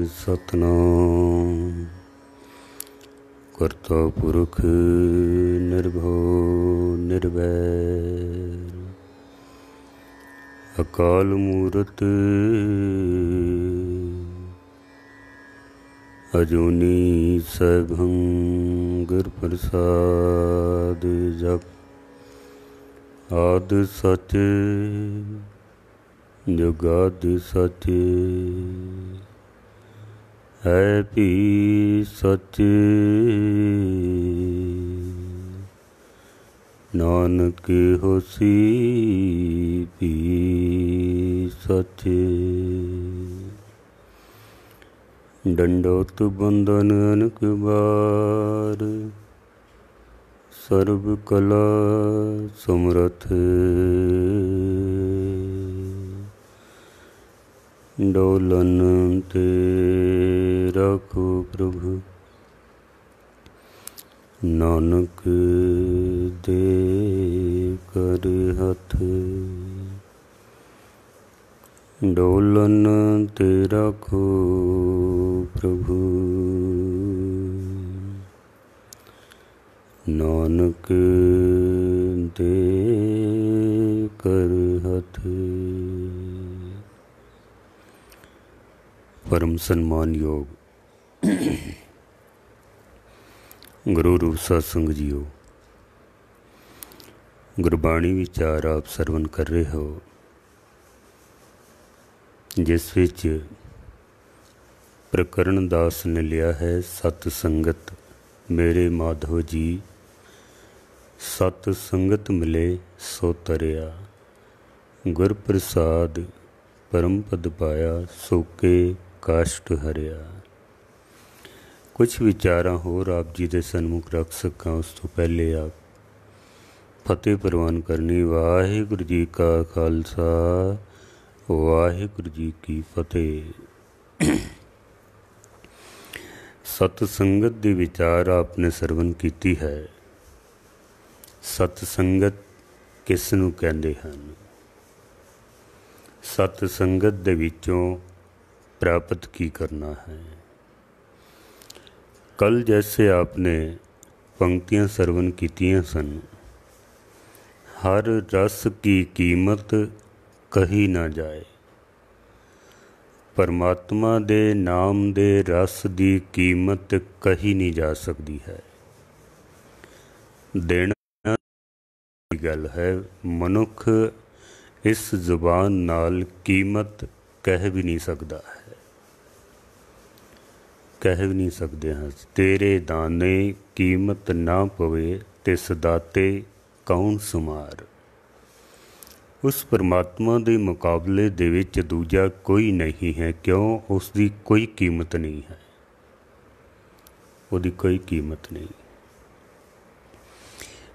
सतनाम करता पुरख निर्भो निर्वैर अकाल मूरत अजूनी सैभं गुर प्रसाद जप आद सच जुगाद सच है भी सच नानक होसी भी सच। दंडोत बंधन अनक बार सर्व कला समरथ डोलन ते रखो प्रभु नानक दे कर हथ। डोलन ते रखो प्रभु नानक दे कर हथ। परम सन्मान योग गुरु रूप सत्संग जीओ, गुरबाणी विचार आप सरवण कर रहे हो, जिस विच प्रकरण दास ने लिया है सत संगत। मेरे माधव जी सत संगत मिले सो तरिया, गुर प्रसाद परम पद पाया सोके काष्ट हरिया। कुछ विचारां होर आप जी दे सन्मुख रख सकां उस तो पहले आप फतेह प्रवान करनी। वाहिगुरू जी का खालसा वाहिगुरू जी की फतेह। सतसंगत दे विचार आपने सरवण कीती है। सतसंगत किस नूं कहंदे हन? सतसंगत दे विचों प्राप्त की करना है। कल जैसे आपने पंक्तियां सरवण कीतियां सन, हर रस की कीमत कही ना जाए। परमात्मा दे नाम दे रस की कीमत कही नहीं जा सकती है। देना की गल है, मनुख इस जुबान नाल कीमत कह भी नहीं सकता है, कह भी नहीं सकते हैं। तेरे दाने कीमत ना पवे तिस दाते कौन सुमार। उस परमात्मा के मुकाबले दे विच दूजा कोई नहीं है। क्यों? उसकी कोई कीमत नहीं है, उसकी कोई कीमत नहीं।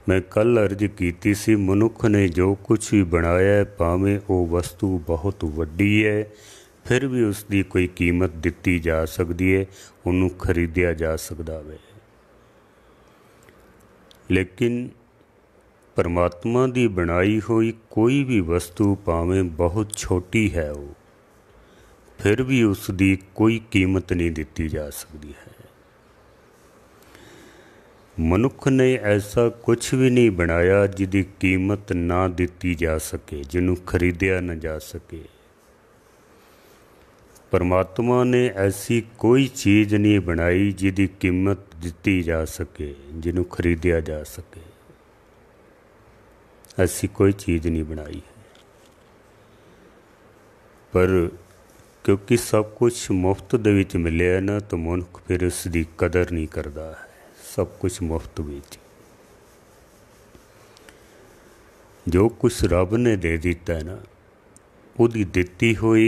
मैं कल अर्ज की सी, मनुख ने जो कुछ भी बनाया भावें वो वस्तु बहुत वड्डी है, फिर भी उसकी कोई कीमत दिती जा सकती है, उन्होंने खरीदिया जा सकता है। लेकिन परमात्मा की बनाई हुई कोई भी वस्तु भावें बहुत छोटी है, वो फिर भी उसकी कोई कीमत नहीं दिती जा सकती है। मनुख ने ऐसा कुछ भी नहीं बनाया जिसकी कीमत ना दिती जा सके, जिन्हों खरीदिया न जा सके। परमात्मा ने ऐसी कोई चीज़ नहीं बनाई जिसकी कीमत दिती जा सके, जिन्हों खरीदिया जा सके। ऐसी कोई चीज़ नहीं बनाई है। पर क्योंकि सब कुछ मुफ्त दे विच मिले ना, तो मनुख फिर उसकी कदर नहीं करता है। सब कुछ मुफ्त विच, जो कुछ रब ने दे दिता है ना, उसकी दिती हुई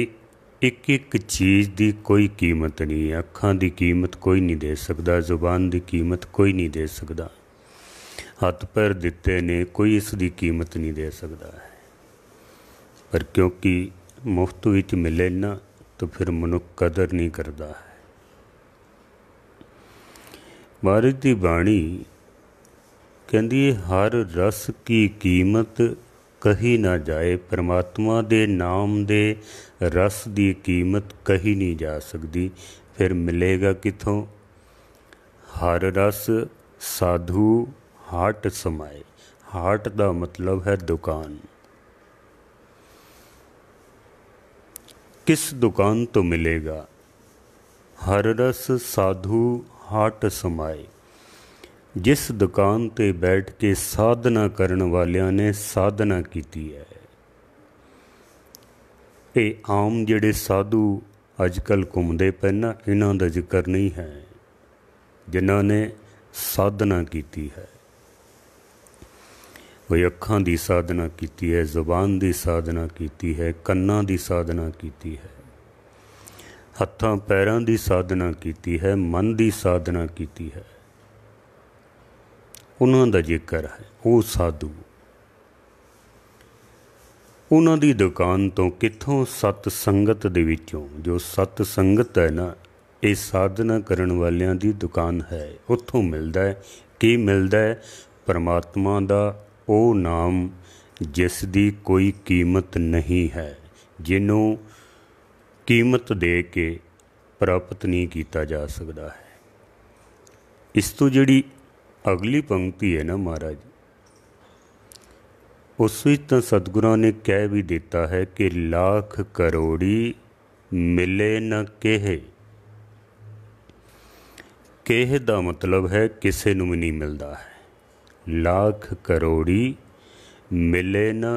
एक एक चीज़ की कोई कीमत नहीं है। अखां की कीमत कोई नहीं दे सकता, जुबान की कीमत कोई नहीं दे सकता, हथ पैर दिते ने कोई इसकी कीमत नहीं दे सकता है। पर क्योंकि मुफ्त विच मिले ना, तो फिर मनुख कदर नहीं करता है। महाराज की बाणी कहती है, हर रस की कीमत कही ना जाए। परमात्मा दे नाम दे रस की कीमत कही नहीं जा सकती। फिर मिलेगा किथों? हर रस साधु हाट समाए। हाट का मतलब है दुकान। किस दुकान तो मिलेगा? हर रस साधु हाट समाए। जिस दुकान ते बैठ के साधना करन वालियां ने साधना कीती है। ये आम जिहड़े साधु अजकल घूमते पे ना, इन्हां दा जिक्र नहीं है। जिन्हां ने साधना कीती है, कोई अखां की साधना कीती है, जुबान की साधना कीती है, कन्नां की साधना कीती है, हत्थां पैरां की साधना कीती है, मन की साधना कीती है, उन्हां दा जिक्र है। वो साधु, उन्हां दी दुकान तो कित्थों? सत संगत दे विचों। जो सत संगत है ना, ये साधना करन वालियां दी दुकान है। उत्थों मिलदा है। की मिलदा है? परमात्मा दा ओ नाम जिस दी कोई कीमत नहीं है, जिन्हों कीमत दे के प्राप्त नहीं किया जा सकता है। इस तो जिहड़ी अगली पंक्ति है ना महाराज, उस विच तां सतगुरां ने कह भी दिता है कि लाख करोड़ी मिले न केहे। केह दा मतलब है किसे नूं भी नहीं मिलता है। लाख करोड़ी मिले न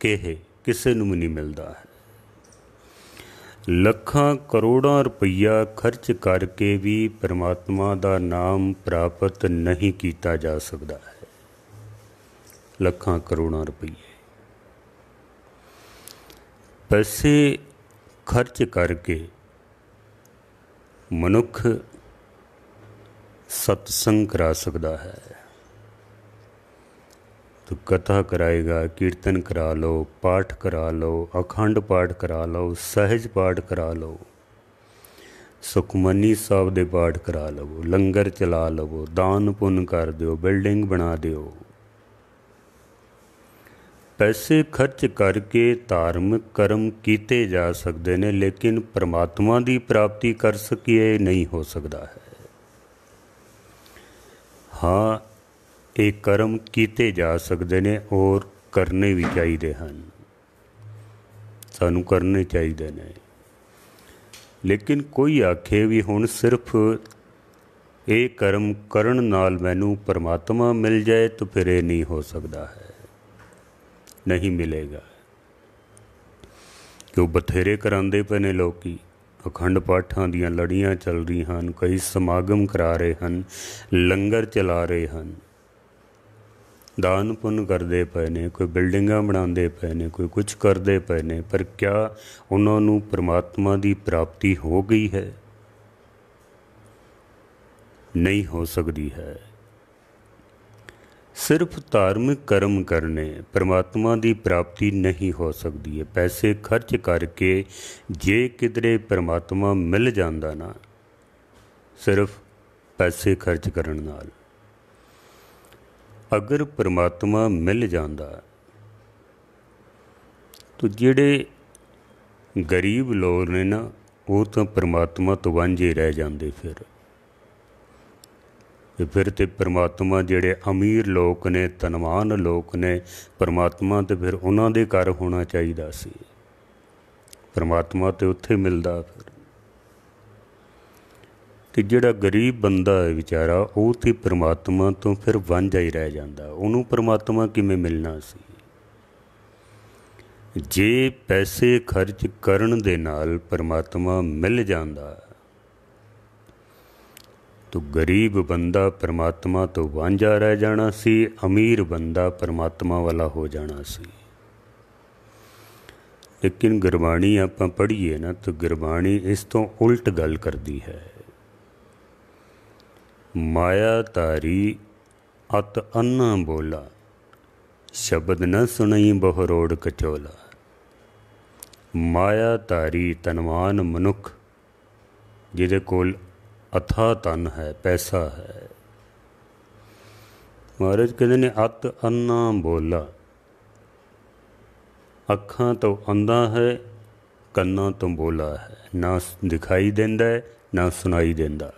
केहे, किसे नूं भी नहीं मिलता है। लखां करोड़ां रुपया खर्च करके भी परमात्मा दा नाम प्राप्त नहीं किया जा सकता है। लखां करोड़ां रुपये पैसे खर्च करके मनुख सत्संग करा सकता है। तो कथा कराएगा, कीर्तन करा लो, पाठ करा लो, अखंड पाठ करा लो, सहज पाठ करा लो, सुखमनी साहब दे पाठ करा लो, लंगर चला लो, दान पुण्य कर दो, बिल्डिंग बना दो। पैसे खर्च करके धार्मिक कर्म किए जा सकते हैं, लेकिन परमात्मा की प्राप्ति कर सकिए नहीं हो सकता है। हाँ, ये कर्म किए जा सकते हैं और करने भी चाहिए हैं, सानू करने चाहिए ने। लेकिन कोई आखे भी हुण सिर्फ ये कर्म करन नाल मैनू परमात्मा मिल जाए, तो फिर ये नहीं हो सकता है, नहीं मिलेगा। क्यों? बथेरे करांदे पे ने लोकी, अखंड पाठां दियां लड़ियां चल रही हैं, कई समागम करा रहे हैं, लंगर चला रहे हैं, दान पुण्य करते पे ने, कोई बिल्डिंगां बनाते पे ने, कोई कुछ करते पे ने, पर क्या उन्होंने परमात्मा की प्राप्ति हो गई है? नहीं हो सकती है। सिर्फ धार्मिक कर्म करने परमात्मा की प्राप्ति नहीं हो सकती है। पैसे खर्च करके जे किधरे परमात्मा मिल जाता ना, सिर्फ पैसे खर्च करन नाल, अगर परमात्मा मिल जाता तो जिहड़े गरीब लोग ने ना, वो तो परमात्मा तो वांझे रह जाते। फिर तो परमात्मा जिहड़े अमीर लोग ने, धनवान लोग ने, परमात्मा तो फिर उन्हां दे घर होना चाहिए सी। परमात्मा तो उत्थे मिलदा। फिर तो जिहड़ा गरीब बंदा है बेचारा, वो तो परमात्मा तो फिर वांझा ही रह जाता। उन्होंने परमात्मा किवें मिलना सी? जे पैसे खर्च करन दे नाल परमात्मा मिल जाता, तो गरीब बंदा परमात्मा तो वांझा रह जाना सी, अमीर बंदा परमात्मा वाला हो जाना सी। लेकिन गुरबाणी आपां पढ़ीए ना, तो गुरबाणी इस तो उल्ट गल करती है। माया तारी अत अन्ना बोला, शब्द न सुनई बहुरोड़ कचोला। माया धारी धनवान मनुख जिहदे कोल अथाह धन है, पैसा है, महाराज कहते ने अत अन्ना बोला, ਅੱਖਾਂ ਤੋਂ ਅੰਧਾ ਹੈ, ਕੰਨਾਂ ਤੋਂ ਬੋਲਾ ਹੈ, ਨਾ ਦਿਖਾਈ ਦਿੰਦਾ ਹੈ ਨਾ ਸੁਣਾਈ ਦਿੰਦਾ ਹੈ।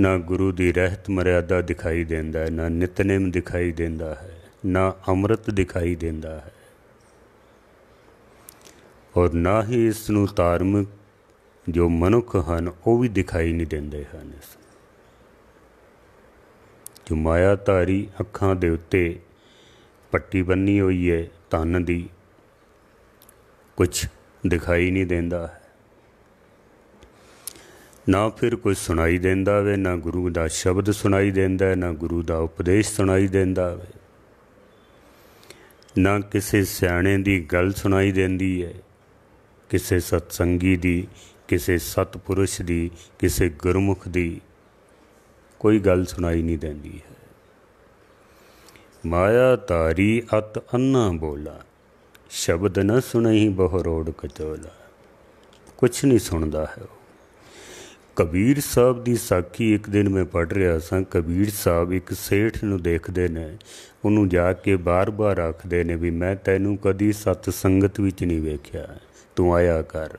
ਨਾ ਗੁਰੂ ਦੀ ਰਹਿਤ ਮਰਿਆਦਾ ਦਿਖਾਈ ਦਿੰਦਾ ਹੈ, ਨਾ ਨਿਤਨੇਮ ਦਿਖਾਈ ਦਿੰਦਾ ਹੈ, ਨਾ ਅੰਮ੍ਰਿਤ ਦਿਖਾਈ ਦਿੰਦਾ ਹੈ, ਔਰ ਨਾ ਹੀ ਇਸ ਨੂੰ ਧਾਰਮਿਕ ਜੋ ਮਨੁੱਖ ਹਨ ਉਹ ਵੀ ਦਿਖਾਈ ਨਹੀਂ ਦਿੰਦੇ ਹਨ। ਇਸ ਜੋ ਮਾਇਆਧਾਰੀ ਅੱਖਾਂ ਦੇ ਉੱਤੇ ਪੱਟੀ ਬੰਨੀ ਹੋਈ ਹੈ ਧਨ ਦੀ, ਕੁਛ ਦਿਖਾਈ ਨਹੀਂ ਦਿੰਦਾ ਹੈ, ਨਾ ਫਿਰ ਕੋਈ ਸੁਣਾਈ ਦਿੰਦਾ ਵੇ, ਨਾ ਗੁਰੂ ਦਾ ਸ਼ਬਦ ਸੁਣਾਈ ਦਿੰਦਾ, ਨਾ ਗੁਰੂ ਦਾ ਉਪਦੇਸ਼ ਸੁਣਾਈ ਦਿੰਦਾ ਵੇ, ਨਾ ਕਿਸੇ ਸਿਆਣੇ ਦੀ ਗੱਲ ਸੁਣਾਈ ਦਿੰਦੀ ਹੈ, ਕਿਸੇ ਸਤਸੰਗੀ ਦੀ, ਕਿਸੇ ਸਤਪੁਰਸ਼ ਦੀ, ਕਿਸੇ ਗੁਰਮੁਖ ਦੀ ਕੋਈ ਗੱਲ ਸੁਣਾਈ ਨਹੀਂ ਦਿੰਦੀ ਹੈ। ਮਾਇਆ ਧਾਰੀ ਅਤ ਅੰਨਾ ਬੋਲਾ, ਸ਼ਬਦ ਨਾ ਸੁਣਈ ਬਹੁ ਰੋੜ ਕਚੋਲਾ। ਕੁਛ ਨਹੀਂ ਸੁਣਦਾ ਹੈ ਉਹ। ਕਬੀਰ ਸਾਹਿਬ ਦੀ ਸਾਖੀ ਇੱਕ ਦਿਨ ਮੈਂ ਪੜ੍ਹ ਰਿਹਾ ਸਾਂ। ਕਬੀਰ ਸਾਹਿਬ ਇੱਕ ਸੇਠ ਨੂੰ ਦੇਖਦੇ ਨੇ, ਉਹਨੂੰ ਜਾ ਕੇ ਬਾਰ-ਬਾਰ ਆਖਦੇ ਨੇ ਵੀ ਮੈਂ ਤੈਨੂੰ ਕਦੀ ਸਤ ਸੰਗਤ ਵਿੱਚ ਨਹੀਂ ਵੇਖਿਆ, ਤੂੰ ਆਇਆ ਕਰ।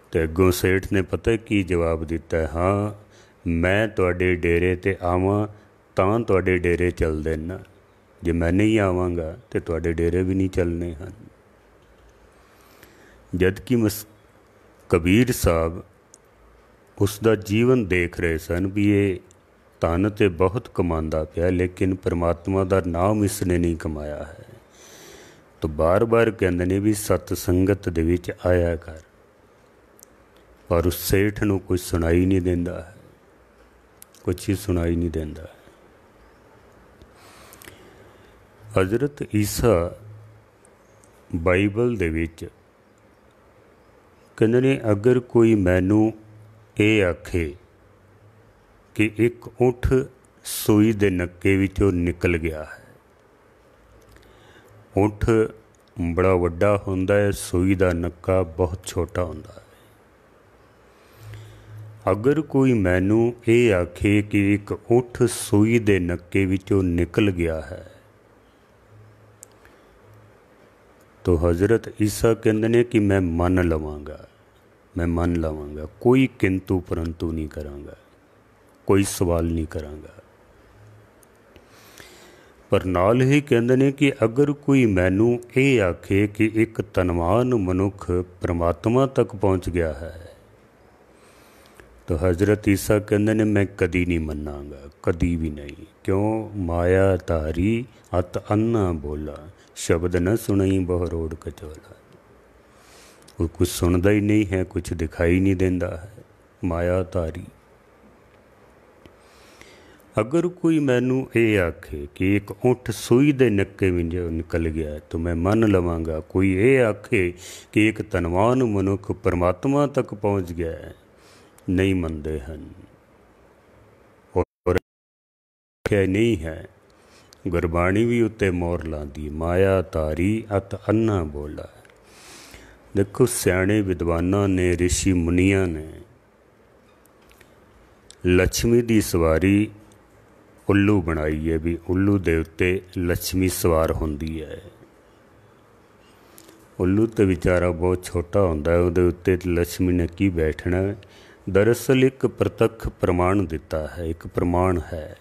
ਅਤੇ ਅੱਗੋਂ ਸੇਠ ਨੇ ਪਤਾ ਕੀ ਜਵਾਬ ਦਿੱਤਾ, ਹਾਂ ਮੈਂ ਤੁਹਾਡੇ ਡੇਰੇ 'ਤੇ ਆਵਾਂ ਤਾਂ ਤੁਹਾਡੇ ਡੇਰੇ ਚੱਲਦੇ ਨਾ, ਜੇ ਮੈਂ ਨਹੀਂ ਆਵਾਂਗਾ ਤਾਂ ਤੁਹਾਡੇ ਡੇਰੇ ਵੀ ਨਹੀਂ ਚੱਲਣੇ ਹਨ। ਜਦ ਕਿ ਕਬੀਰ ਸਾਹਿਬ ਉਸ ਦਾ ਜੀਵਨ ਦੇਖ ਰਹੇ ਸਨ ਵੀ ਇਹ ਧਨ ਤਾਂ ਬਹੁਤ ਕਮਾਉਂਦਾ ਪਿਆ, ਲੇਕਿਨ ਪਰਮਾਤਮਾ ਦਾ ਨਾਮ ਇਸਨੇ ਨਹੀਂ ਕਮਾਇਆ ਹੈ। ਤਾਂ ਬਾਰ-ਬਾਰ ਕਹਿੰਦੇ ਨੇ ਵੀ ਸਤ ਸੰਗਤ ਦੇ ਵਿੱਚ ਆਇਆ ਕਰ, ਪਰ ਉਸ ਸੇਠ ਨੂੰ ਕੁਝ ਸੁਣਾਈ ਨਹੀਂ ਦਿੰਦਾ ਹੈ, ਕੁਛ ਹੀ ਸੁਣਾਈ ਨਹੀਂ ਦਿੰਦਾ ਹੈ। ਹਜ਼ਰਤ ਈਸਾ ਬਾਈਬਲ ਦੇ ਵਿੱਚ ਕਹਿੰਦੇ ਨੇ, ਅਗਰ ਕੋਈ ਮੈਨੂੰ ਇਹ ਆਖੇ ਕਿ ਇੱਕ ਊਠ ਸੂਈ ਦੇ ਨੱਕੇ ਵਿੱਚੋਂ ਨਿਕਲ ਗਿਆ ਹੈ। ਊਠ ਬੜਾ ਵੱਡਾ ਹੁੰਦਾ ਹੈ, ਸੂਈ ਦਾ ਨੱਕਾ ਬਹੁਤ ਛੋਟਾ ਹੁੰਦਾ ਹੈ। ਅਗਰ ਕੋਈ ਮੈਨੂੰ ਇਹ ਆਖੇ ਕਿ ਇੱਕ ਊਠ ਸੂਈ ਦੇ ਨੱਕੇ ਵਿੱਚੋਂ ਨਿਕਲ ਗਿਆ ਹੈ, ਤੋ ਹਜ਼ਰਤ ਈਸਾ ਕਹਿੰਦੇ ਨੇ ਕਿ ਮੈਂ ਮੰਨ ਲਵਾਂਗਾ, ਮੈਂ ਮੰਨ ਲਵਾਂਗਾ, ਕੋਈ ਕਿੰਤੂ ਪਰੰਤੂ ਨਹੀਂ ਕਰਾਂਗਾ, ਕੋਈ ਸਵਾਲ ਨਹੀਂ ਕਰਾਂਗਾ। ਪਰ ਨਾਲ ਹੀ ਕਹਿੰਦੇ ਨੇ ਕਿ ਅਗਰ ਕੋਈ ਮੈਨੂੰ ਇਹ ਆਖੇ ਕਿ ਇੱਕ ਧਨਵਾਨ ਮਨੁੱਖ ਪਰਮਾਤਮਾ ਤੱਕ ਪਹੁੰਚ ਗਿਆ ਹੈ, ਤਾਂ ਹਜ਼ਰਤ ਈਸਾ ਕਹਿੰਦੇ ਨੇ ਮੈਂ ਕਦੀ ਨਹੀਂ ਮੰਨਾਂਗਾ, ਕਦੀ ਵੀ ਨਹੀਂ। ਕਿਉਂ? ਮਾਇਆ ਧਾਰੀ ਅਤ ਅੰਨਾ ਬੋਲਾ, ਸ਼ਬਦ ਨਾ ਸੁਣਈ ਬਹੁ ਰੋੜ ਕਚੋਲਾ। ਉਹ ਕੁਛ ਸੁਣਦਾ ਹੀ ਨਹੀਂ ਹੈ, ਕੁਛ ਦਿਖਾਈ ਨਹੀਂ ਦਿੰਦਾ ਹੈ, ਮਾਇਆ ਧਾਰੀ। ਅਗਰ ਕੋਈ ਮੈਨੂੰ ਇਹ ਆਖੇ ਕਿ ਇੱਕ ਊਠ ਸੂਈ ਦੇ ਨੱਕੇ ਵਿੱਚੋਂ ਨਿਕਲ ਗਿਆ ਤਾਂ ਮੈਂ ਮੰਨ ਲਵਾਂਗਾ। ਕੋਈ ਇਹ ਆਖੇ ਕਿ ਇੱਕ ਧਨਵਾਨ ਮਨੁੱਖ ਪਰਮਾਤਮਾ ਤੱਕ ਪਹੁੰਚ ਗਿਆ ਹੈ, ਨਹੀਂ ਮੰਨਦੇ ਹਨ। ਔਰ ਆਖਿਆ ਨਹੀਂ ਹੈ, ਗੁਰਬਾਣੀ ਵੀ ਉੱਤੇ ਮੋਹਰ ਲਾਉਂਦੀ, ਮਾਇਆ ਧਾਰੀ ਅਤ ਅੰਨਾ ਬੋਲਾ। ਦੇਖੋ ਸਿਆਣੇ ਵਿਦਵਾਨਾਂ ਨੇ, ਰਿਸ਼ੀ ਮੁਨੀਆਂ ਨੇ ਲక్ష్ਮੀ ਦੀ ਸਵਾਰੀ ਉੱਲੂ ਬਣਾਈ ਹੈ, ਵੀ ਉੱਲੂ ਦੇ ਉੱਤੇ ਲక్ష్ਮੀ ਸਵਾਰ ਹੁੰਦੀ ਹੈ। ਉੱਲੂ ਤਾਂ ਵਿਚਾਰਾ ਬਹੁਤ ਛੋਟਾ ਹੁੰਦਾ ਹੈ, ਉਹਦੇ ਉੱਤੇ ਲక్ష్ਮੀ ਨੇ ਕੀ ਬੈਠਣਾ। ਦਰਅਸਲ ਇੱਕ ਪ੍ਰਤੱਖ ਪ੍ਰਮਾਣ ਦਿੱਤਾ ਹੈ, ਇੱਕ ਪ੍ਰਮਾਣ ਹੈ,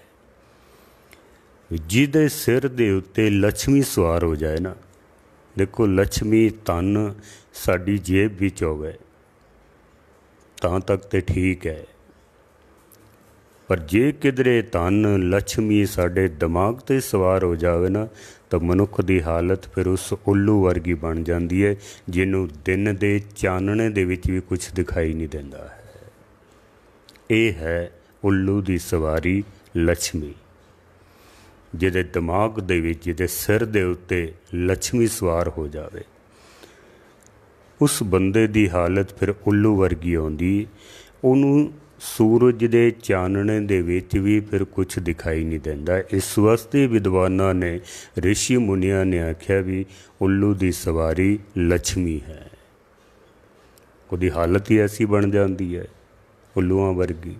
ਜਿਹਦੇ ਸਿਰ ਦੇ ਉੱਤੇ ਲక్ష్ਮੀ ਸਵਾਰ ਹੋ ਜਾਏ ਨਾ। ਦੇਖੋ ਲక్ష్ਮੀ ਧਨ ਸਾਡੀ ਜੇਬ ਵਿੱਚ ਹੋਵੇ ਤਾਂ ਤੱਕ ਤੇ ਠੀਕ ਹੈ, ਪਰ ਜੇ ਕਿਧਰੇ ਧਨ ਲక్ష్ਮੀ ਸਾਡੇ ਦਿਮਾਗ 'ਤੇ ਸਵਾਰ ਹੋ ਜਾਵੇ ਨਾ, ਤਾਂ ਮਨੁੱਖ ਦੀ ਹਾਲਤ ਫਿਰ ਉਸ ਉੱਲੂ ਵਰਗੀ ਬਣ ਜਾਂਦੀ ਹੈ, ਜਿਹਨੂੰ ਦਿਨ ਦੇ ਚਾਨਣੇ ਦੇ ਵਿੱਚ ਵੀ ਕੁਛ ਦਿਖਾਈ ਨਹੀਂ ਦਿੰਦਾ ਹੈ। ਇਹ ਹੈ ਉੱਲੂ ਦੀ ਸਵਾਰੀ ਲక్ష్ਮੀ, ਜਿਹਦੇ ਦਿਮਾਗ ਦੇ ਵਿੱਚ, ਜਿਹਦੇ ਸਿਰ ਦੇ ਉੱਤੇ ਲక్ష్ਮੀ ਸਵਾਰ ਹੋ ਜਾਵੇ, ਉਸ ਬੰਦੇ ਦੀ ਹਾਲਤ ਫਿਰ ਉੱਲੂ ਵਰਗੀ ਆਉਂਦੀ। ਉਹਨੂੰ ਸੂਰਜ ਦੇ ਚਾਨਣੇ ਦੇ ਵਿੱਚ ਵੀ ਫਿਰ ਕੁਛ ਦਿਖਾਈ ਨਹੀਂ ਦਿੰਦਾ। ਇਸ ਵਾਸਤੇ ਵਿਦਵਾਨਾਂ ਨੇ, ਰਿਸ਼ੀ ਮੁਨੀਆਂ ਨੇ ਆਖਿਆ ਵੀ ਉੱਲੂ ਦੀ ਸਵਾਰੀ ਲక్ష్ਮੀ ਹੈ। ਉਹਦੀ ਹਾਲਤ ਹੀ ਐਸੀ ਬਣ ਜਾਂਦੀ ਹੈ, ਉੱਲੂਆਂ ਵਰਗੀ।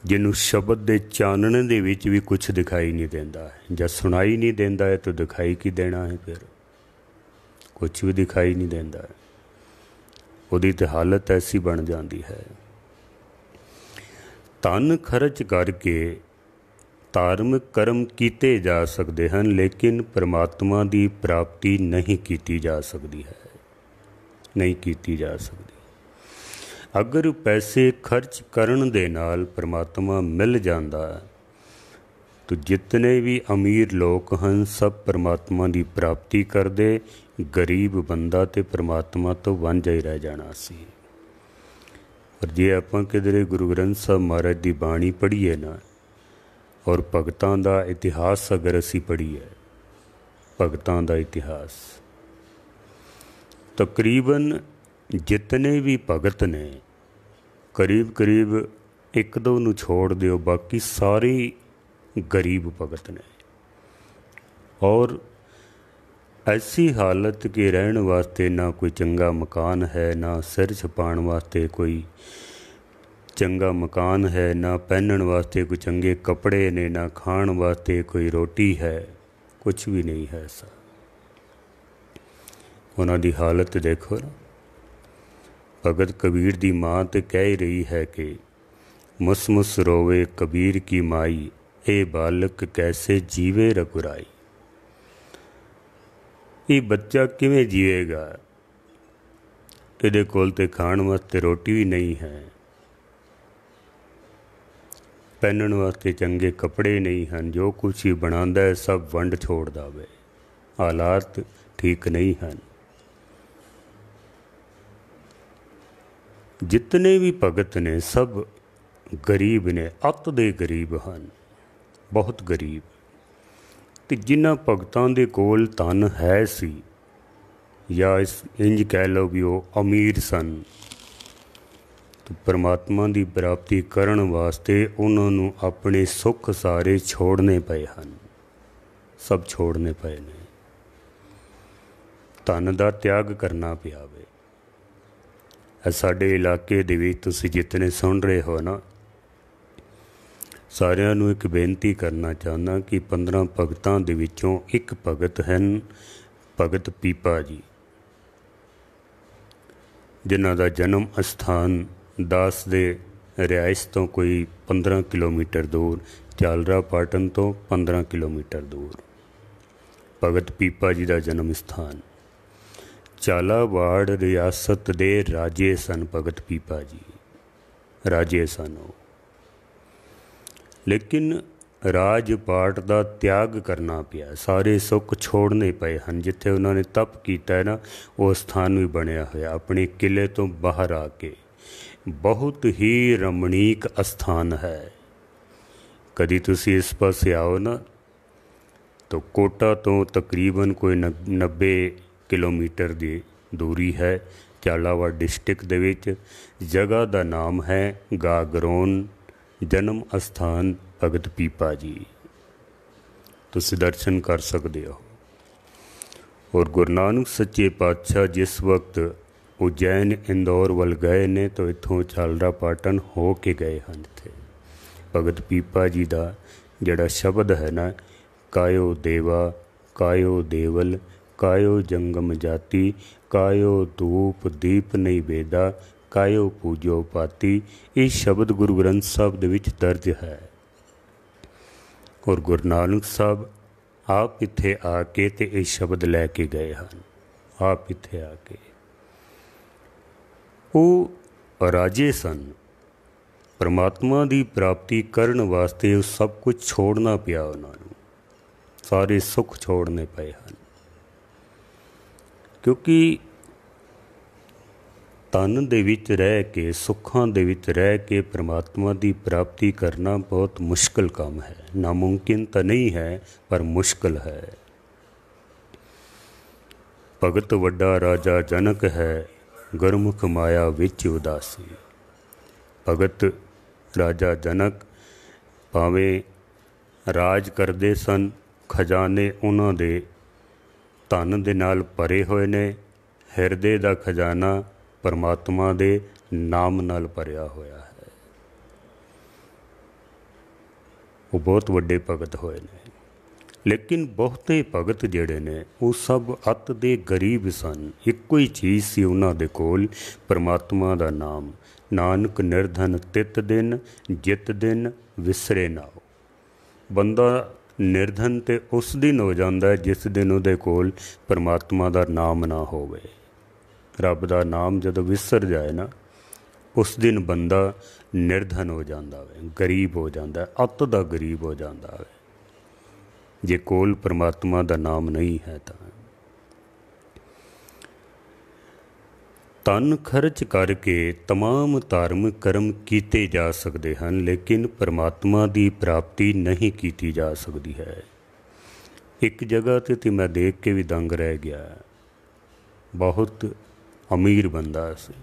ਜਿਹਨੂੰ ਸ਼ਬਦ ਦੇ ਚਾਨਣ ਦੇ ਵਿੱਚ ਵੀ ਕੁਛ ਦਿਖਾਈ ਨਹੀਂ ਦਿੰਦਾ ਹੈ, ਜਾਂ ਸੁਣਾਈ ਨਹੀਂ ਦਿੰਦਾ ਹੈ ਤਾਂ ਦਿਖਾਈ ਕੀ ਦੇਣਾ ਹੈ? ਫਿਰ ਕੁਛ ਵੀ ਦਿਖਾਈ ਨਹੀਂ ਦਿੰਦਾ ਹੈ। ਉਹਦੀ ਤਾਂ ਹਾਲਤ ਐਸੀ ਬਣ ਜਾਂਦੀ ਹੈ। ਧਨ ਖਰਚ ਕਰਕੇ ਧਾਰਮਿਕ ਕਰਮ ਕੀਤੇ ਜਾ ਸਕਦੇ ਹਨ, ਲੇਕਿਨ ਪਰਮਾਤਮਾ ਦੀ ਪ੍ਰਾਪਤੀ ਨਹੀਂ ਕੀਤੀ ਜਾ ਸਕਦੀ ਹੈ, ਨਹੀਂ ਕੀਤੀ ਜਾ ਸਕਦੀ। ਅਗਰ ਪੈਸੇ ਖਰਚ ਕਰਨ ਦੇ ਨਾਲ ਪਰਮਾਤਮਾ ਮਿਲ ਜਾਂਦਾ ਤਾਂ ਜਿਤਨੇ ਵੀ ਅਮੀਰ ਲੋਕ ਹਨ ਸਭ ਪਰਮਾਤਮਾ ਦੀ ਪ੍ਰਾਪਤੀ ਕਰਦੇ, ਗਰੀਬ ਬੰਦਾ ਤੇ ਪਰਮਾਤਮਾ ਤੋਂ ਵਾਂਝਾ ਹੀ ਰਹਿ ਜਾਣਾ ਸੀ। ਪਰ ਜੇ ਆਪਾਂ ਕਿਧਰੇ ਗੁਰੂ ਗ੍ਰੰਥ ਸਾਹਿਬ ਮਹਾਰਾਜ ਦੀ ਬਾਣੀ ਪੜ੍ਹੀਏ ਨਾ, ਔਰ ਭਗਤਾਂ ਦਾ ਇਤਿਹਾਸ ਅਗਰ ਅਸੀਂ ਪੜ੍ਹੀਏ, ਭਗਤਾਂ ਦਾ ਇਤਿਹਾਸ, ਤਕਰੀਬਨ ਜਿਤਨੇ ਵੀ ਭਗਤ ਨੇ ਕਰੀਬ ਕਰੀਬ ਇੱਕ ਦੋ ਨੂੰ ਛੋੜ ਦਿਓ, ਬਾਕੀ ਸਾਰੇ ਗਰੀਬ ਭਗਤ ਨੇ। ਔਰ ਐਸੀ ਹਾਲਤ ਕਿ ਰਹਿਣ ਵਾਸਤੇ ਨਾ ਕੋਈ ਚੰਗਾ ਮਕਾਨ ਹੈ, ਨਾ ਸਿਰ ਛੁਪਾਉਣ ਵਾਸਤੇ ਕੋਈ ਚੰਗਾ ਮਕਾਨ ਹੈ, ਨਾ ਪਹਿਨਣ ਵਾਸਤੇ ਕੋਈ ਚੰਗੇ ਕੱਪੜੇ ਨੇ, ਨਾ ਖਾਣ ਵਾਸਤੇ ਕੋਈ ਰੋਟੀ ਹੈ, ਕੁਛ ਵੀ ਨਹੀਂ ਹੈ ਐਸਾ। ਉਹਨਾਂ ਦੀ ਹਾਲਤ ਦੇਖੋ ਨਾ। ਭਗਤ ਕਬੀਰ ਦੀ ਮਾਂ ਤੇ ਕਹਿ ਹੀ ਰਹੀ ਹੈ ਕਿ ਮੁਸ ਮੁਸ ਰੋਵੇ ਕਬੀਰ ਕੀ ਮਾਈ, ਇਹ ਬਾਲਕ ਕੈਸੇ ਜੀਵੇ ਰਘੁਰਾਈ। ਇਹ ਬੱਚਾ ਕਿਵੇਂ ਜੀਵੇਗਾ? ਇਹਦੇ ਕੋਲ ਤੇ ਖਾਣ ਵਾਸਤੇ ਰੋਟੀ ਵੀ ਨਹੀਂ ਹੈ, ਪਹਿਨਣ ਵਾਸਤੇ ਚੰਗੇ ਕੱਪੜੇ ਨਹੀਂ ਹਨ, ਜੋ ਕੁਛ ਹੀ ਬਣਾਉਂਦਾ ਹੈ ਸਭ ਵੰਡ ਛੋੜਦਾ ਵੇ। ਹਾਲਾਤ ਠੀਕ ਨਹੀਂ ਹਨ। ਜਿਤਨੇ ਵੀ ਭਗਤ ਨੇ ਸਭ ਗਰੀਬ ਨੇ, ਅੱਤ ਦੇ ਗਰੀਬ ਹਨ, ਬਹੁਤ ਗਰੀਬ। ਅਤੇ ਜਿਨ੍ਹਾਂ ਭਗਤਾਂ ਦੇ ਕੋਲ ਧਨ ਹੈ ਸੀ, ਜਾਂ ਇੰਝ ਕਹਿ ਲਓ ਵੀ ਉਹ ਅਮੀਰ ਸਨ, ਤਾਂ ਪਰਮਾਤਮਾ ਦੀ ਪ੍ਰਾਪਤੀ ਕਰਨ ਵਾਸਤੇ ਉਹਨਾਂ ਨੂੰ ਆਪਣੇ ਸੁੱਖ ਸਾਰੇ ਛੋੜਨੇ ਪਏ ਹਨ, ਸਭ ਛੋੜਨੇ ਪਏ ਨੇ। ਧਨ ਦਾ ਤਿਆਗ ਕਰਨਾ ਪਿਆ ਵੇ। ਸਾਡੇ ਇਲਾਕੇ ਦੇ ਵਿੱਚ ਤੁਸੀਂ ਜਿਤਨੇ ਸੁਣ ਰਹੇ ਹੋ ਨਾ, ਸਾਰਿਆਂ ਨੂੰ ਇੱਕ ਬੇਨਤੀ ਕਰਨਾ ਚਾਹੁੰਦਾ ਕਿ 15 ਭਗਤਾਂ ਦੇ ਵਿੱਚੋਂ ਇੱਕ ਭਗਤ ਹਨ ਭਗਤ ਪੀਪਾ ਜੀ, ਜਿਨ੍ਹਾਂ ਦਾ ਜਨਮ ਅਸਥਾਨ ਦਾਸ ਦੇ ਰਿਹਾਇਸ਼ ਤੋਂ ਕੋਈ 15 ਕਿਲੋਮੀਟਰ ਦੂਰ, ਚਾਲਰਾ ਪਾਟਨ ਤੋਂ 15 ਕਿਲੋਮੀਟਰ ਦੂਰ ਭਗਤ ਪੀਪਾ ਜੀ ਦਾ ਜਨਮ ਸਥਾਨ। ਝਾਲਾਵਾੜ ਰਿਆਸਤ ਦੇ ਰਾਜੇ ਸਨ ਭਗਤ ਪੀਪਾ ਜੀ, ਰਾਜੇ ਸਨ ਉਹ। ਲੇਕਿਨ ਰਾਜ ਪਾਟ ਦਾ ਤਿਆਗ ਕਰਨਾ ਪਿਆ, ਸਾਰੇ ਸੁੱਖ ਛੋੜਨੇ ਪਏ ਹਨ। ਜਿੱਥੇ ਉਹਨਾਂ ਨੇ ਤਪ ਕੀਤਾ ਹੈ ਨਾ, ਉਹ ਸਥਾਨ ਵੀ ਬਣਿਆ ਹੋਇਆ ਆਪਣੇ ਕਿਲੇ ਤੋਂ ਬਾਹਰ ਆ ਕੇ। ਬਹੁਤ ਹੀ ਰਮਣੀਕ ਅਸਥਾਨ ਹੈ। ਕਦੀ ਤੁਸੀਂ ਇਸ ਪਾਸੇ ਆਓ ਨਾ, ਤਾਂ ਕੋਟਾ ਤੋਂ ਤਕਰੀਬਨ ਕੋਈ 90 ਕਿਲੋਮੀਟਰ ਦੀ ਦੂਰੀ ਹੈ, ਝਾਲਾਵਾੜ ਡਿਸਟ੍ਰਿਕਟ ਦੇ ਵਿੱਚ। ਜਗ੍ਹਾ ਦਾ ਨਾਮ ਹੈ ਗਾਗਰੋਨ, ਜਨਮ ਅਸਥਾਨ ਭਗਤ ਪੀਪਾ ਜੀ। ਤੁਸੀਂ ਦਰਸ਼ਨ ਕਰ ਸਕਦੇ ਹੋ। ਔਰ ਗੁਰੂ ਨਾਨਕ ਸੱਚੇ ਪਾਤਸ਼ਾਹ ਜਿਸ ਵਕਤ ਉਜੈਨ ਇੰਦੌਰ ਵੱਲ ਗਏ ਨੇ, ਤਾਂ ਇੱਥੋਂ ਝਾਲਰਾ ਪਾਟਨ ਹੋ ਕੇ ਗਏ ਹਨ। ਇੱਥੇ ਭਗਤ ਪੀਪਾ ਜੀ ਦਾ ਜਿਹੜਾ ਸ਼ਬਦ ਹੈ ਨਾ, ਕਾਇਓ ਦੇਵਾ ਕਾਇਓ ਦੇਵਲ ਕਾਇਓ ਜੰਗਮ ਜਾਤੀ, ਕਾਇਓ ਧੂਪ ਦੀਪ ਨਹੀਂ ਵੇਦਾ, ਕਾਇਓ ਪੂਜੋ ਪਾਤੀ, ਇਹ ਸ਼ਬਦ ਗੁਰੂ ਗ੍ਰੰਥ ਸਾਹਿਬ ਦੇ ਵਿੱਚ ਦਰਜ ਹੈ। ਔਰ ਗੁਰੂ ਨਾਨਕ ਸਾਹਿਬ ਆਪ ਇੱਥੇ ਆ ਕੇ ਤੇ ਇਹ ਸ਼ਬਦ ਲੈ ਕੇ ਗਏ ਹਨ। ਆਪ ਇੱਥੇ ਆ ਕੇ ਉਹ ਰਾਜੇ ਸਨ। ਪਰਮਾਤਮਾ ਦੀ ਪ੍ਰਾਪਤੀ ਕਰਨ ਵਾਸਤੇ ਉਹ ਸਭ ਕੁਝ ਛੋੜਨਾ ਪਿਆ ਉਹਨਾਂ ਨੂੰ, ਸਾਰੇ ਸੁੱਖ ਛੋੜਨੇ ਪਏ ਹਨ। ਕਿਉਂਕਿ ਧਨ ਦੇ ਵਿੱਚ ਰਹਿ ਕੇ, ਸੁੱਖਾਂ ਦੇ ਵਿੱਚ ਰਹਿ ਕੇ ਪਰਮਾਤਮਾ ਦੀ ਪ੍ਰਾਪਤੀ ਕਰਨਾ ਬਹੁਤ ਮੁਸ਼ਕਿਲ ਕੰਮ ਹੈ। ਨਾਮੁਮਕਿਨ ਤਾਂ ਨਹੀਂ ਹੈ, ਪਰ ਮੁਸ਼ਕਿਲ ਹੈ। ਭਗਤ ਵੱਡਾ ਰਾਜਾ ਜਨਕ ਹੈ, ਗੁਰਮੁਖ ਮਾਇਆ ਵਿੱਚ ਉਦਾਸੀ। ਭਗਤ ਰਾਜਾ ਜਨਕ ਭਾਵੇਂ ਰਾਜ ਕਰਦੇ ਸਨ, ਖਜ਼ਾਨੇ ਉਹਨਾਂ ਦੇ ਧਨ ਦੇ ਨਾਲ ਭਰੇ ਹੋਏ ਨੇ। ਹਿਰਦੇ ਦਾ ਖਜ਼ਾਨਾ ਪਰਮਾਤਮਾ ਦੇ ਨਾਮ ਨਾਲ ਭਰਿਆ ਹੋਇਆ ਹੈ। वो बहुत वड्डे भगत होए ने। लेकिन बहुते भगत जिहड़े ने वो सब अत दे गरीब सन। इक्को ही चीज़ सी उन्हां दे कोल, परमात्मा दा नाम। नानक निर्धन तित दिन, जित दिन विसरे नाओ। बंदा निर्धन ते उस दिन हो जाता है जिस दिन उहदे कोल परमात्मा दा नाम ना होवे। रब दा नाम जदों विसर जाए ना, उस दिन बंदा निर्धन हो जाता है, गरीब हो जाता है, अत दा गरीब हो जाता है जे कोल परमात्मा दा नाम नहीं है। तन खर्च करके तमाम धार्मिक कर्म किए जा सकते हैं, लेकिन परमात्मा की प्राप्ति नहीं की जा सकती है। एक जगह ते मैं देख के भी दंग रह गया। बहुत अमीर बंदा सी,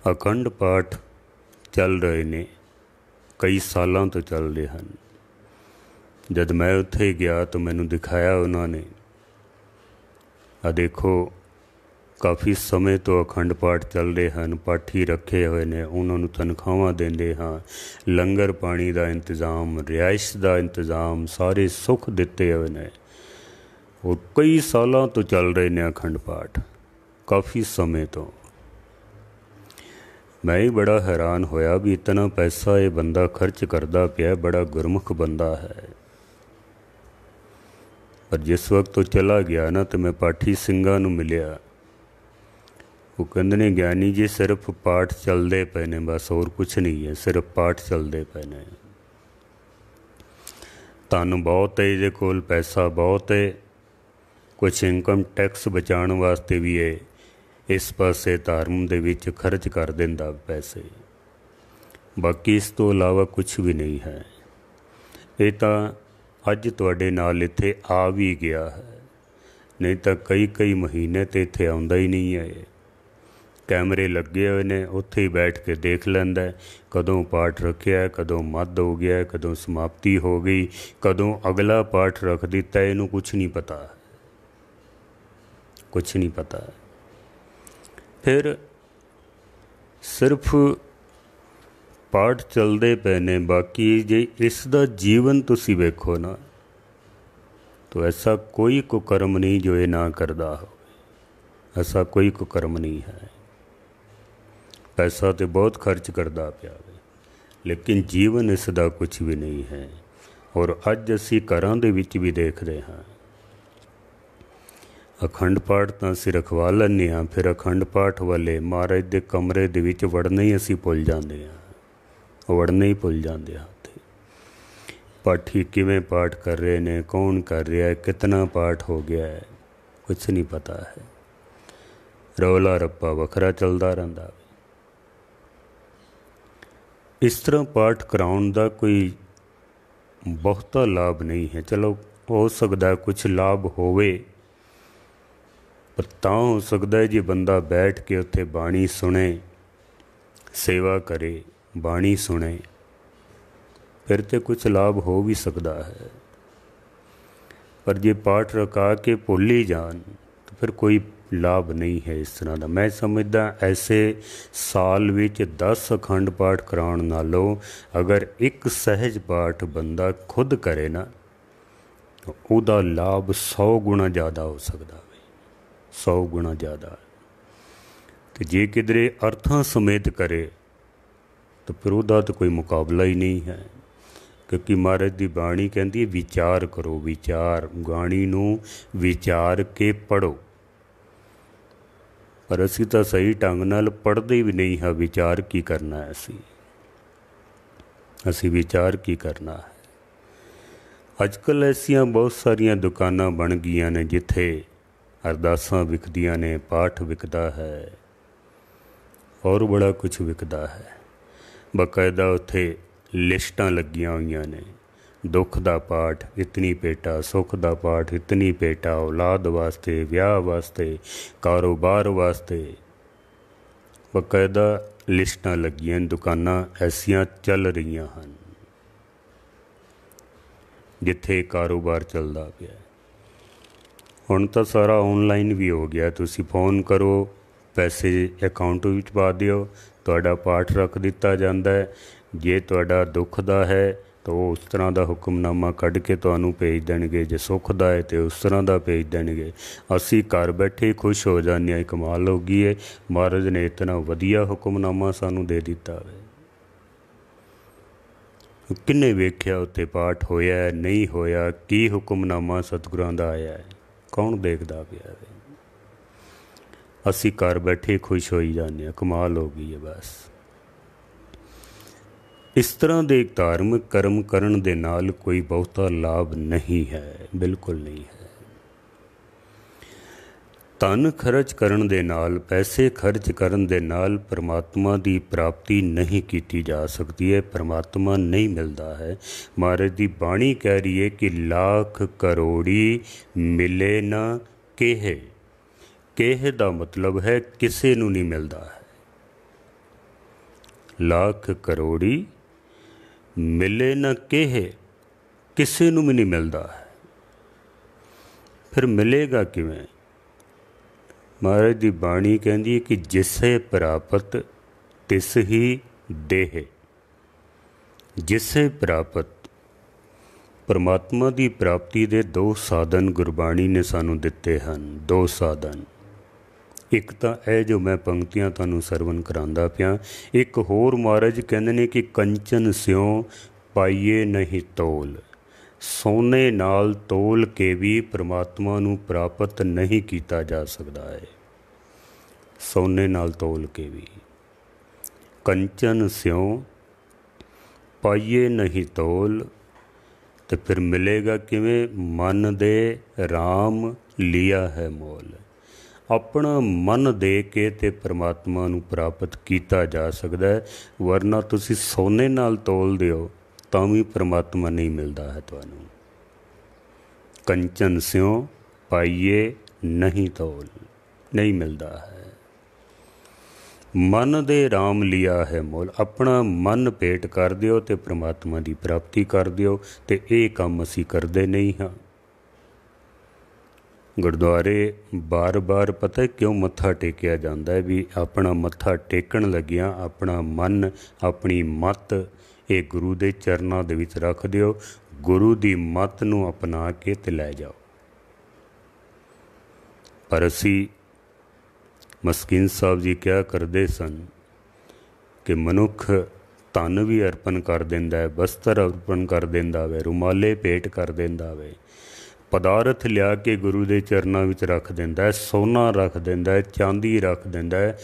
अखंड पाठ चल रहे ने, कई सालों तो चल रहे हैं। जब मैं उत्थे गया तो मैनू दिखाया उन्होंने, आ देखो काफ़ी समय तो अखंड पाठ चल रहे हैं, पाठी रखे हुए ने, उन्होंने तनख्वाह देंदे हाँ, लंगर पानी का इंतज़ाम, रिहाइश का इंतज़ाम, सारे सुख दिते हुए ने। और कई सालों तो चल रहे ने अखंड पाठ, काफ़ी समय तो। मैं ही बड़ा हैरान होया भी इतना पैसा ये बंदा खर्च करता पिया, बड़ा गुरमुख बंदा है। पर जिस वक्त तो चला गया ना, तो मैं पाठी सिंघां नूं मिलिया। वो कहते ने ज्ञानी जी सिर्फ पाठ चलते पे ने, बस होर कुछ नहीं है, सिर्फ पाठ चलते पे ने। धन बहुत है ये कोल, पैसा बहुत है, कुछ इनकम टैक्स बचाने वास्ते भी है, इस पासे धर्म दे विच खर्च कर देंदा पैसे, बाकी इस तो इलावा कुछ भी नहीं है। ये तो अज तुहाडे नाल इत्थे आ भी गया है, नहीं तो कई कई महीने तो इत्थे आउंदा ही नहीं है। कैमरे लगे हुए ने, उत्थे ही बैठ के देख लैंदा है कदों पाठ रखिया, कदों मद हो गया, कदों समाप्ति हो गई, कदों अगला पाठ रख दिता, इनू कुछ नहीं पता, कुछ नहीं पता। फिर सिर्फ पाठ चलते पे ने, बाकी जे इसका जीवन तुसी वेखो ना, तो ऐसा कोई कुकर्म नहीं जो ये ना करदा हो, ऐसा कोई कुकर्म नहीं है। पैसा तो बहुत खर्च करता पिया, लेकिन जीवन इसका कुछ भी नहीं है। और अज असी घरां दे विच भी देखते हाँ, अखंड पाठ तो असी रखवा लैंदे हाँ, फिर अखंड पाठ वाले महाराज के कमरे दे विच वड़ना ही असी भुल जाते हाँ, वड़ना ही भुल जाते हाँ। पाठी किवें पाठ कर रहे ने, कौन कर रहा है, कितना पाठ हो गया है, कुछ नहीं पता है। रौला रप्पा वखरा चलता रहिंदा। इस तरह पाठ कराउण दा कोई बहुता लाभ नहीं है। चलो हो सकता कुछ लाभ होवे, पर तां हो सकता है जे बंदा बैठ के उत्थे बाणी सुने, सेवा करे, बाणी सुने, फिर तो कुछ लाभ हो भी सकता है। पर जे पाठ रखा के भुल ही जान तो फिर कोई लाभ नहीं है इस तरह का। मैं समझदा ऐसे साल विच 10 अखंड पाठ कराउण नालों अगर एक सहज पाठ बंदा खुद करे ना, तो उहदा लाभ 100 गुणा ज़्यादा हो सकता है, 100 गुणा ज़्यादा। तो जे किधरे अर्थां समेत करे तो फिर उहदा तो कोई मुकाबला ही नहीं है। क्योंकि महाराज की बाणी कहती है विचार करो, विचार, बाणी नूं विचार के पढ़ो। पर असी तो सही ढंग नाल पढ़ते भी नहीं हाँ, विचार की करना है, असी विचार की करना है। अजकल ऐसिया बहुत सारिया दुकाना बन गई ने जिथे अरदासां विकदियां ने, पाठ विकदा है और बड़ा कुछ विकदा है। बाकायदा उत्थे लिस्टां लगियां हुई ने, दुख दा पाठ इतनी पेटा, सुख दा पाठ इतनी पेटा, औलाद वास्ते, विआह वास्ते, कारोबार वास्ते, बाकायदा लिस्टां लगियां, दुकानां ऐसियां चल रही हैं जिथे कारोबार चलता पिया। हुण तो सारा ऑनलाइन भी हो गया, तुसी फोन करो, पैसे अकाउंट विच पा दिओ, तुहाडा पाठ रख दिता जाता है। जे तुहाडा दुख दा है तो वो उस तरह का हुक्मनामा कढ़ के तुहानूं भेज देणगे। जे सुख दा है तो उस तरह का भेज देणगे। असी घर बैठे खुश हो जाने हैं, कमाल हो गई है, महाराज ने इतना वधिया हुक्मनामा सानूं दे दिता है। किन्ने वेख्या उत्ते पाठ होया है नहीं होया, की हुक्मनामा सतगुरां दा आया है, कौन देखदा पिया है। असी घर बैठे खुश होई जाने, कमाल हो गई है बस। इस तरह के धार्मिक कर्म करन दे नाल कोई बहुता लाभ नहीं है, बिल्कुल नहीं है। धन खर्च करन दे नाल, पैसे खर्च करन दे नाल परमात्मा की प्राप्ति नहीं की जा सकती है, परमात्मा नहीं मिलता है। महाराज की बाणी कह रही है कि लाख करोड़ी मिले ना केहे। केहे दा मतलब है किसे नूं नहीं मिलता है। लाख करोड़ी मिले ना केहे, किसे नूं भी नहीं मिलता है। फिर मिलेगा किवें? महाराज की बाणी कहती है कि जिसे प्राप्त तिस ही देह। जिसे प्राप्त, परमात्मा की प्राप्ति के दो साधन गुरबाणी ने सानू दिते हैं। दो साधन, एक तो यह जो मैं पंक्तियां तुहानूं सरवण करांदा पिया, एक होर महाराज कहंदे ने कि कंचन स्यों पाइए नहीं तोल। सोने नाल तोल के भी परमात्मा नूं प्राप्त नहीं किया जा सकता है। सोने नाल तोल के भी। कंचन स्यों पाइए नहीं तोल, तो फिर मिलेगा किवें? मन दे राम लिया है मोल। अपना मन दे के ते परमात्मा नूं प्राप्त किया जा सकता है, वरना तुसी सोने नाल तोल दिओ तां भी परमात्मा नहीं मिलता है तुहानूं। कंचन स्यों पाइए नहीं तोल, नहीं मिलता है। मन दे राम लिया है मोल। अपना मन भेंट कर दिओ ते परमात्मा की प्राप्ति कर दिओ, ते ये काम असीं करदे नहीं हाँ। गुरुद्वारे बार बार पता है क्यों मत्था टेकिया जाता है? भी अपना मत्था टेकन लगिया अपना मन, अपनी मत ये गुरु के चरणों दे विच रख दिओ। गुरु की मत नूं अपना के ते लै जाओ। पर असी मस्कीन साहब जी क्या करते सन कि मनुख धन भी अर्पण कर देंदा है, वस्त्र अर्पण कर देंदा वे, रुमाले भेंट कर देंदा वे, पदार्थ लिया के गुरु के चरणों में रख देंदा है, सोना रख देंदा है, चांदी रख देंदा है,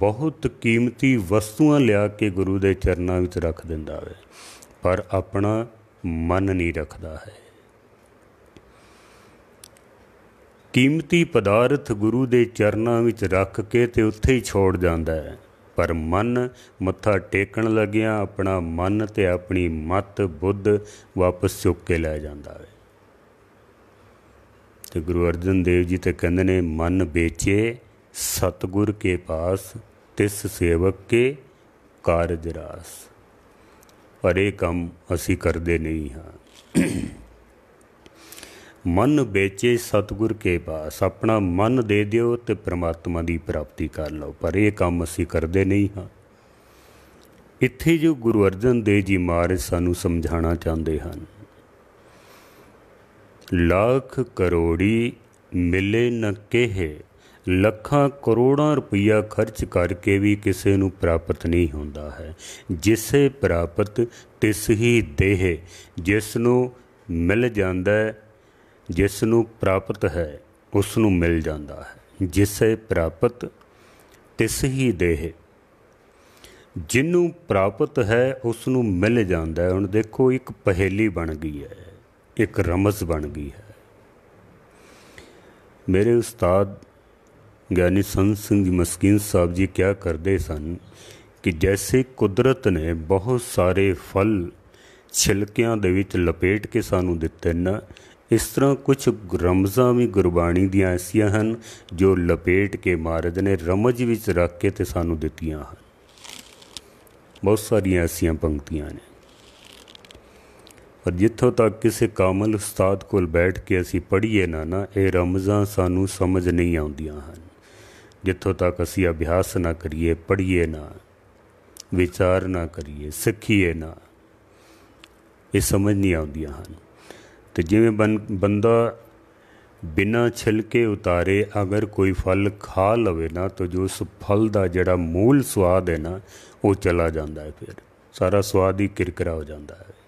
बहुत कीमती वस्तुआं लिया के गुरु के चरणों में रख देंदा है, पर अपना मन नहीं रखता है। कीमती पदार्थ गुरु के चरणों में रख के ते उत्थे ही छोड़ जाता है, पर मन मत्था टेकन लगिया अपना मन ते अपनी मत बुद्ध वापस चुक के लै जाता है। तो गुरु अर्जन देव जी तो कहते ने, मन बेचे सतगुर के पास, तिस सेवक के कारज रास। पर यह काम असी करते नहीं हाँ। मन बेचे सतगुर के पास, अपना मन दे दिओ तो परमात्मा की प्राप्ति कर लो, पर यह काम असी करते नहीं हाँ। इत्थे जो गुरु अर्जन देव जी महाराज सानू समझाना चाहते हैं, लाख करोड़ी मिले न केहे। लखां करोड़ां रुपया खर्च करके भी किसी नूं प्राप्त नहीं होंदा है। जिसे प्राप्त तिस ही देह। जिसनूं मिल जांदा है, जिसनूं प्राप्त है उसनूं मिल जांदा है। जिसे प्राप्त तिस ही देह। जिन्नूं प्राप्त है उसनूं मिल जांदा है। हुण देखो एक पहेली बन गई है, एक रमज बन गई है। मेरे उस्ताद ज्ञानी संत सिंह जी मस्कीन साहब जी क्या करते सन कि जैसे कुदरत ने बहुत सारे फल छिलकियां दे विच लपेट के सानू दिते न, इस तरह कुछ रमज़ां भी गुरबाणी दियां ऐसियां हैं जो लपेट के महाराज ने रमज विच रख के ते सानू दित्तियां हैं। बहुत सारियां ऐसियां पंक्तियां ने। पर जिथों तक किसी कामल उस्ताद कोल बैठ के असी पढ़ीए ना ये रमज़ां सानू समझ नहीं आउंदियां हैं। जिथों तक असी अभ्यास ना करिए, पढ़ीए ना, विचार ना करिए, सिखीए ना, ये समझ नहीं आउंदियां हन। तो जिवें बंदा बिना छिलके उतारे अगर कोई फल खा लवे ना, तो जो उस फल का जिहड़ा मूल स्वाद है ना वो चला जाता है, फिर सारा स्वाद ही किरकिरा हो जाता है।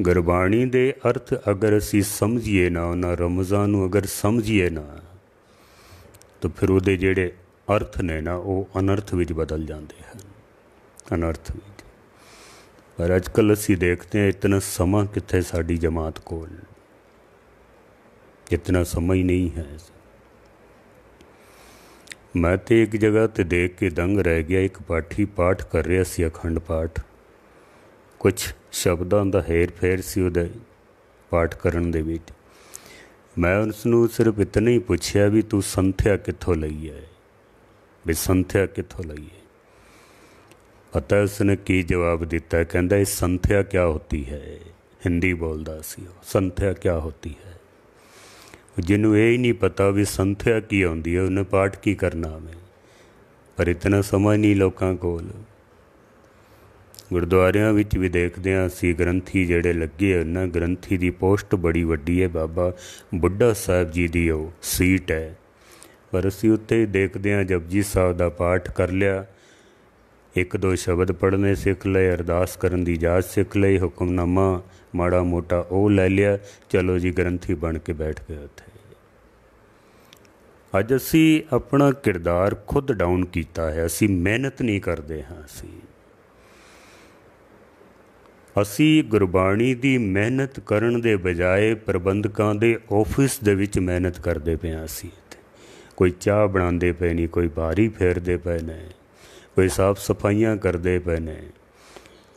गुरबाणी दे अर्थ अगर असी समझिए ना, उन्हां रमज़ां नूं अगर समझिए ना, तो फिर उहदे जिहड़े अर्थ ने ना वो अनर्थ विच बदल जाते हैं, अनर्थ विच। पर अजकल असी देखते हैं इतना समा कित्थे साडी जमात कोल, इतना समय नहीं है। मैं तो एक जगह ते देख के दंग रह गया, एक पाठी पाठ कर रहा सी, अखंड पाठ। कुछ शब्दों का हेर फेर सी उहदे पाठ करन दे विच। मैं उसनूं सिर्फ इतना ही पूछया भी तू संथ्या कित्थों लई है, भी संथ्या कित्थों लई है। पता उसने की जवाब दिता, कहंदा ये संथ्या क्या होती है। हिंदी बोलदा सी, संथ्या क्या होती है। जिन्हों ये ही नहीं पता भी संथ्या की आउंदी है, उन्हें पाठ की करना में। पर इतना समझ नहीं लोगों कोल। गुरुद्वारियां विच भी देखते हैं असी ग्रंथी जिहड़े लगे हैं, ग्रंथी की पोस्ट बड़ी वड्डी है, बाबा बुढ़ा साहब जी की वो सीट है। पर असी उत्ते ही देखते हैं जपजी साहब का पाठ कर लिया, एक दो शब्द पढ़ने सीख लए, अरदास करन दी जाच सीख लई, हुक्मनामा माड़ा मोटा वो लै लिया, चलो जी ग्रंथी बन के बैठ गए उत्थे। अज असी अपना किरदार खुद डाउन किया है, असी मेहनत नहीं करते हाँ। असी गुरबाणी की मेहनत करन दे बजाए प्रबंधकां दे ऑफिस दे विच मेहनत करते पे। असी कोई चाह बनाते पे नहीं, कोई बारी फेरते पे ने, कोई साफ सफाइयां करते पे ने,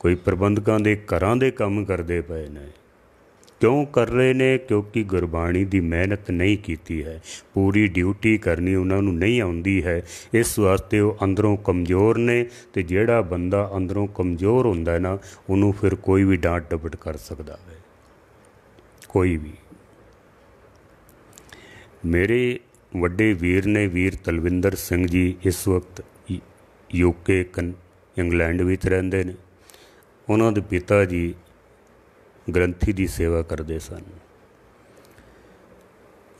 कोई प्रबंधकां दे घरां दे काम करते पे ने। क्यों कर रहे ने? क्योंकि गुरबाणी की मेहनत नहीं की है, पूरी ड्यूटी करनी उन्होंने नहीं आउंदी है। इस वास्ते वो अंदरों कमज़ोर ने, तो जिहड़ा बंदा अंदरों कमज़ोर हुंदा है ना, उन्होंने फिर कोई भी डांट डपट कर सकता है, कोई भी। मेरे वड्डे वीर ने, वीर तलविंदर सिंह जी, इस वक्त यूके इंग्लैंड विच रहिंदे ने। उन्हां दे पिता जी ग्रंथी की सेवा करते सन,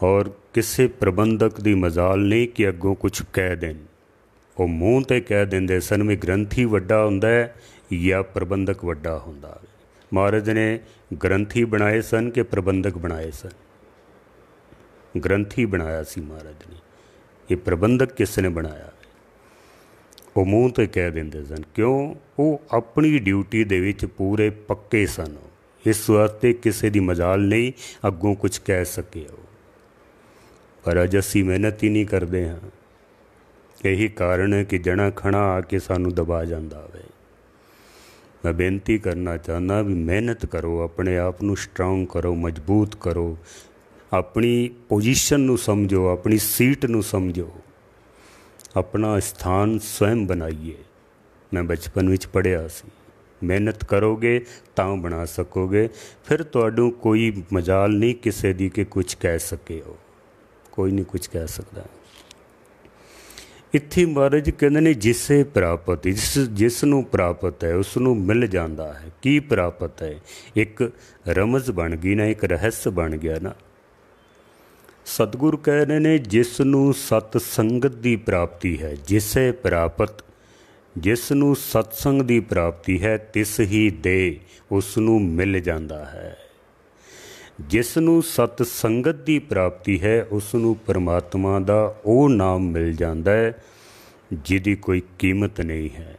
और किसी प्रबंधक की मजाल नहीं कि अगों कुछ कह देन। वो मूँह ते कह देंदे सन भी ग्रंथी वड्डा हुंदा है या प्रबंधक वड्डा हुंदा है। महाराज ने ग्रंथी बनाए सन कि प्रबंधक बनाए सन? ग्रंथी बनाया सी महाराज ने, ये प्रबंधक किसने बनाया? वो मूँह ते कह देंदे सन। क्यों? वो अपनी ड्यूटी दे विच पूरे पक्के सन, इस वास्ते किसी की मजाल नहीं अगों कुछ कह सके हो। पर अज असी मेहनत ही नहीं करते हाँ। यही कारण है कि जना खना आके सानू दबा जाता है। मैं बेनती करना चाहना भी मेहनत करो, अपने आप नू स्ट्रोंग करो, मजबूत करो, अपनी पोजीशन नू समझो, अपनी सीट नू समझो, अपना स्थान स्वयं बनाइए। मैं बचपन विच पढ़िया सी, मेहनत करोगे तां बना सकोगे। फिर तुहानू कोई मजाल नहीं किसी दी कि कुछ कह सके हो, कोई नहीं कुछ कह सकता। इत्थे महाराज कहते ने जिसे प्राप्त, जिसनू प्राप्त है उसनू मिल जाता है। की प्राप्त है? एक रमज बन गई ना, एक रहस्य बन गया ना। सतगुरु कह रहे ने जिसनू सत संगत की प्राप्ति है, जिसे प्राप्त, जिसनू सत्संग की प्राप्ति है, तिस ही दे, उसनू मिल जाता है। जिसनू सत संगत की प्राप्ति है, उसनू परमात्मा का वो नाम मिल जाता है जिसकी कोई कीमत नहीं है,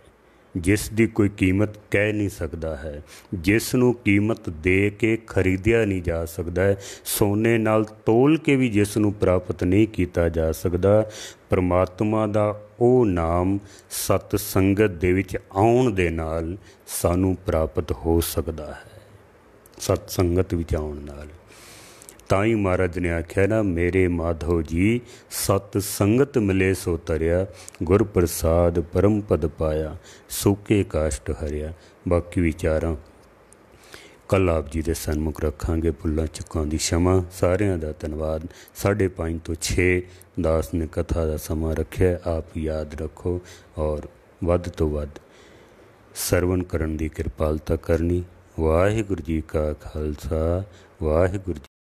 जिसकी कोई कीमत कह नहीं सकता है, जिसनू कीमत दे के खरीदिया नहीं जा सकता है, सोने नाल तोल के भी जिसनू प्राप्त नहीं किया जा सकता। परमात्मा का वो नाम सत संगत दे विच आउण दे नाल सानू प्राप्त हो सकता है, सत संगत विच आउण नाल। ताई महाराज ने आख्या ना, मेरे माधव जी सत संगत मिले सो तरिया, गुर प्रसाद परम पद पाया, सूके काष्ट हरिया। बाकी विचारां कल आप जी के सन्मुख रखांगे। भुल्लां चुकां दी क्षमा। सारियां दा धन्नवाद। 5:30 तो 6 दास ने कथा का समा रखिया, आप याद रखो और वध तो वध सरवण करन दी कृपालता करनी। ਵਾਹਿਗੁਰੂ ਜੀ ਕਾ ਖਾਲਸਾ, ਵਾਹਿਗੁਰੂ ਜੀ